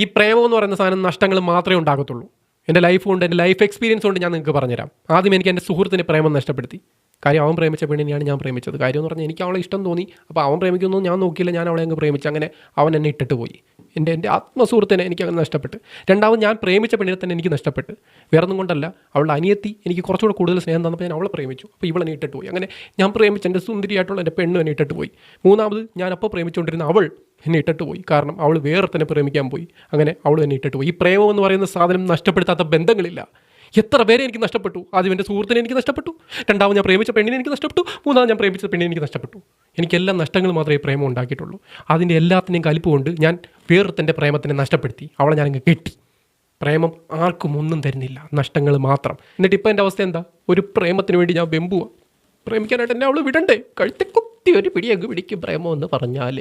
ഈ പ്രേമം എന്ന് പറയുന്ന സാധനം നഷ്ടങ്ങൾ മാത്രമേ ഉണ്ടാകത്തുള്ളൂ. എൻ്റെ ലൈഫ് കൊണ്ട്, എൻ്റെ ലൈഫ് എക്സ്പീരിയൻസ് കൊണ്ട് ഞാൻ നിങ്ങൾക്ക് പറഞ്ഞുതരാം. ആദ്യം എനിക്ക് എൻ്റെ സുഹൃത്തിന് പ്രേമം നഷ്ടപ്പെടുത്തി. കാര്യം അവൻ പ്രേമിച്ച പെണ്ണിനെയാണ് ഞാൻ പ്രേമിച്ചത്. കാര്യം എന്ന് പറഞ്ഞാൽ എനിക്ക് അവളെ ഇഷ്ടം തോന്നി. അപ്പോൾ അവൻ പ്രേമിക്കുന്നു ഞാൻ നോക്കിയില്ല, ഞാൻ അവളെ അങ്ങ് പ്രേമിച്ചു. അങ്ങനെ അവൻ എന്നെ ഇട്ടിട്ട് പോയി. എൻ്റെ ആത്മസുഹൃത്തിനെ എനിക്ക് അങ്ങനെ നഷ്ടപ്പെട്ട്. രണ്ടാമത് ഞാൻ പ്രേമിച്ച പെണ്ണിനെ തന്നെ എനിക്ക് നഷ്ടപ്പെട്ട്. വേറെ ഒന്നും കൊണ്ടല്ല, അവളുടെ അനിയത്തി എനിക്ക് കുറച്ചുകൂടെ കൂടുതൽ സ്നേഹം തന്നപ്പോൾ ഞാൻ അവളെ പ്രേമിച്ചു. അപ്പോൾ ഇവളെന്നെ ഇട്ടിട്ട് പോയി. അങ്ങനെ ഞാൻ പ്രേമിച്ച എൻ്റെ സുന്ദരിയായിട്ടുള്ള എൻ്റെ പെണ്ണും എന്നെ ഇട്ടിട്ട് പോയി. മൂന്നാമത് ഞാൻ അപ്പോൾ പ്രേമിച്ചുകൊണ്ടിരുന്ന അവൾ എന്നെ ഇട്ടിട്ട് പോയി. കാരണം അവൾ വേറെ തന്നെ പ്രേമിക്കാൻ പോയി. അങ്ങനെ അവൾ എന്നെ ഇട്ടിട്ട് പോയി. ഈ പ്രേമം എന്ന് പറയുന്ന സാധനം നഷ്ടപ്പെടുത്താത്ത ബന്ധങ്ങളില്ല. എത്ര പേരെ എനിക്ക് നഷ്ടപ്പെട്ടു. ആദ്യം എൻ്റെ സുഹൃത്തിനെ എനിക്ക് നഷ്ടപ്പെട്ടു, രണ്ടാമത് ഞാൻ പ്രേമിച്ച പെണ്ണിനെ എനിക്ക് നഷ്ടപ്പെട്ടു, മൂന്നാമത് ഞാൻ പ്രേമിച്ച പെണ്ണിനെ എനിക്ക് നഷ്ടപ്പെട്ടു. എനിക്കെല്ലാം നഷ്ടങ്ങൾ മാത്രമേ പ്രേമം ഉണ്ടാക്കിയിട്ടുള്ളൂ. അതിൻ്റെ എല്ലാത്തിനെയും കലിപ്പ് കൊണ്ട് ഞാൻ വേറൊരുത്തൻ്റെ പ്രേമത്തിനെ നഷ്ടപ്പെടുത്തി. അവളെ ഞാനങ്ങ് കെട്ടി. പ്രേമം ആർക്കും ഒന്നും തരുന്നില്ല, നഷ്ടങ്ങൾ മാത്രം. എന്നിട്ട് ഇപ്പം എൻ്റെ അവസ്ഥ എന്താ? ഒരു പ്രേമത്തിന് വേണ്ടി ഞാൻ വെമ്പുക. പ്രേമിക്കാനായിട്ട് എന്നെ അവൾ വിടണ്ടേ? കഴുത്തെ കുത്തി ഒരു പിടി അങ്ങ് പിടിക്കും പ്രേമം എന്ന് പറഞ്ഞാൽ.